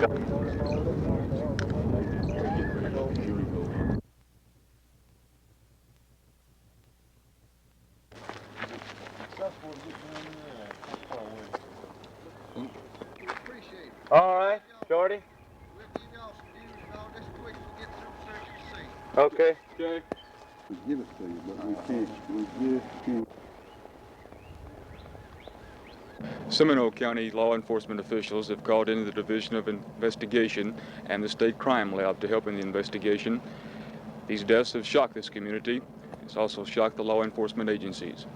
All right, Shorty. Okay. Okay. We give it to you, but we can't. We just can't. Seminole County law enforcement officials have called into the Division of Investigation and the State Crime Lab to help in the investigation. These deaths have shocked this community. It's also shocked the law enforcement agencies.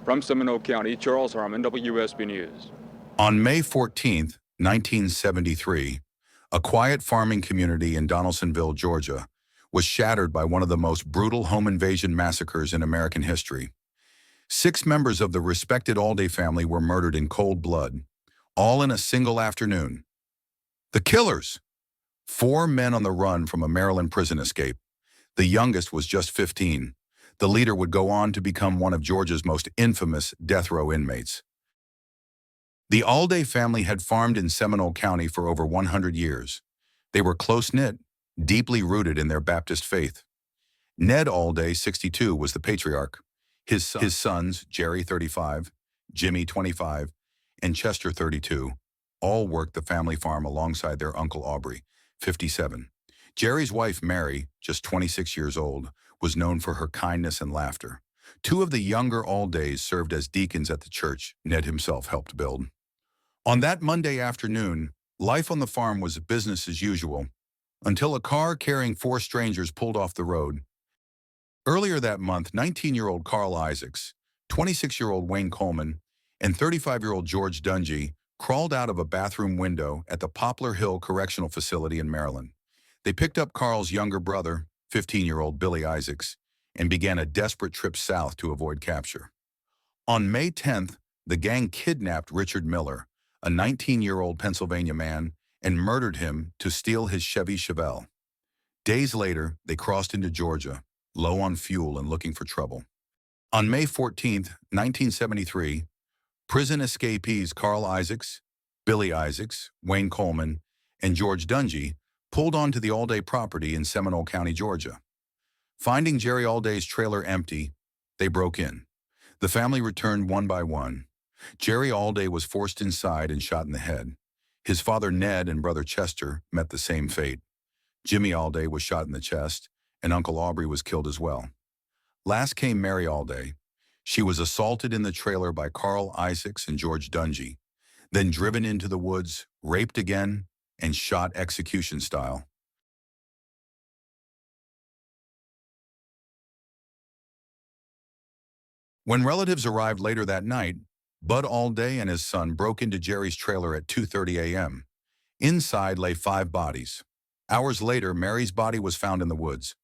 From Seminole County, Charles Harmon, WSB News. On May 14, 1973, a quiet farming community in Donaldsonville, Georgia, was shattered by one of the most brutal home invasion massacres in American history. 6 members of the respected Alday family were murdered in cold blood, all in a single afternoon. The killers! 4 men on the run from a Maryland prison escape. The youngest was just 15. The leader would go on to become one of Georgia's most infamous death row inmates. The Alday family had farmed in Seminole County for over 100 years. They were close-knit, deeply rooted in their Baptist faith. Ned Alday, 62, was the patriarch. His sons, Jerry, 35, Jimmy, 25, and Chester, 32, all worked the family farm alongside their uncle Aubrey, 57. Jerry's wife, Mary, just 26 years old, was known for her kindness and laughter. 2 of the younger Aldays served as deacons at the church Ned himself helped build. On that Monday afternoon, life on the farm was business as usual, until a car carrying 4 strangers pulled off the road. Earlier that month, 19-year-old Carl Isaacs, 26-year-old Wayne Coleman, and 35-year-old George Dungee crawled out of a bathroom window at the Poplar Hill Correctional Facility in Maryland. They picked up Carl's younger brother, 15-year-old Billy Isaacs, and began a desperate trip south to avoid capture. On May 10th, the gang kidnapped Richard Miller, a 19-year-old Pennsylvania man, and murdered him to steal his Chevy Chevelle. Days later, they crossed into Georgia, low on fuel and looking for trouble. On May 14th, 1973, prison escapees Carl Isaacs, Billy Isaacs, Wayne Coleman, and George Dungee pulled onto the Alday property in Seminole County, Georgia. Finding Jerry Alday's trailer empty, they broke in. The family returned one by one. Jerry Alday was forced inside and shot in the head. His father Ned and brother Chester met the same fate. Jimmy Alday was shot in the chest, and Uncle Aubrey was killed as well. Last came Mary Alday. She was assaulted in the trailer by Carl Isaacs and George Dungee, then driven into the woods, raped again, and shot execution style. When relatives arrived later that night, Bud Alday and his son broke into Jerry's trailer at 2:30 a.m. Inside lay 5 bodies. Hours later, Mary's body was found in the woods.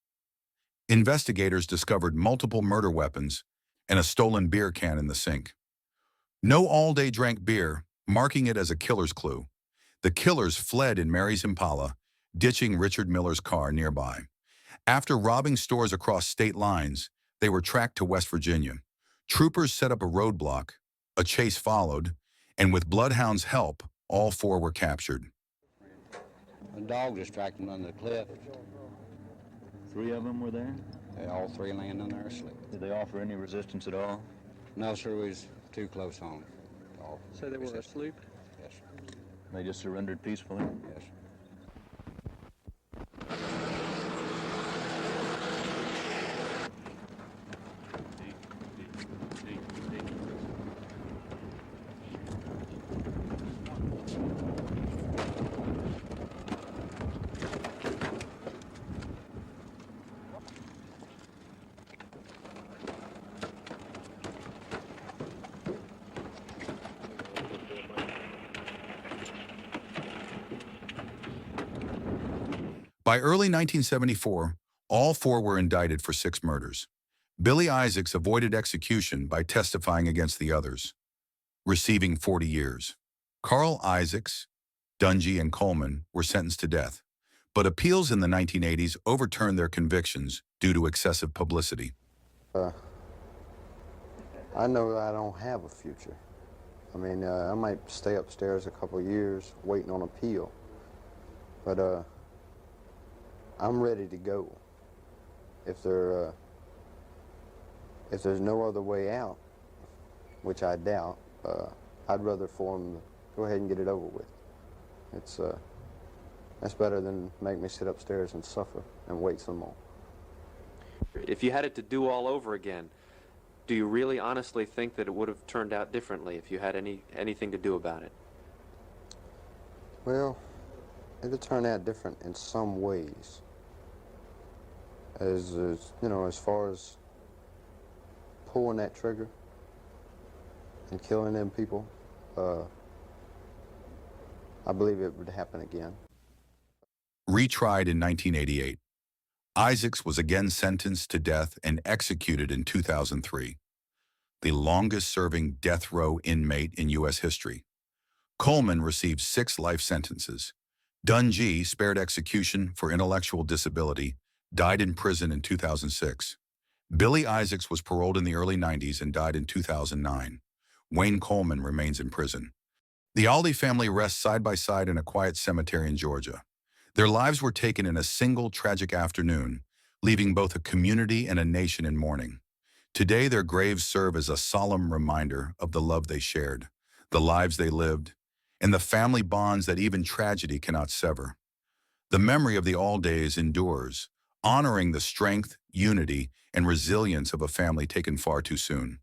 Investigators discovered multiple murder weapons and a stolen beer can in the sink. No Alday drank beer, marking it as a killer's clue. The killers fled in Mary's Impala, ditching Richard Miller's car nearby. After robbing stores across state lines, they were tracked to West Virginia. Troopers set up a roadblock, a chase followed, and with bloodhounds' help, all 4 were captured. A dog just tracked them under the cliff. 3 of them were there? They all 3 laying in there asleep. Did they offer any resistance at all? No, sir, we was too close home. So they were asleep? Yes, sir. They just surrendered peacefully? Yes, sir. By early 1974, all 4 were indicted for 6 murders. Billy Isaacs avoided execution by testifying against the others, receiving 40 years. Carl Isaacs, Dungee, and Coleman were sentenced to death, but appeals in the 1980s overturned their convictions due to excessive publicity. I know I don't have a future. I mean, I might stay upstairs a couple of years waiting on appeal. But I'm ready to go. If there's no other way out, which I doubt, I'd rather for them to go ahead and get it over with. That's better than make me sit upstairs and suffer and wait some more. If you had it to do all over again, do you really honestly think that it would have turned out differently if you had anything to do about it? Well, it'll turn out different in some ways. As you know, as far as pulling that trigger and killing them people, I believe it would happen again. Retried in 1988, Isaacs was again sentenced to death and executed in 2003, the longest-serving death row inmate in U.S. history. Coleman received 6 life sentences. Dungee, spared execution for intellectual disability, died in prison in 2006. Billy Isaacs was paroled in the early 90s and died in 2009. Wayne Coleman remains in prison. The Alday family rests side by side in a quiet cemetery in Georgia. Their lives were taken in a single tragic afternoon, leaving both a community and a nation in mourning. Today, their graves serve as a solemn reminder of the love they shared, the lives they lived, and the family bonds that even tragedy cannot sever. The memory of the Aldays endures, honoring the strength, unity, and resilience of a family taken far too soon.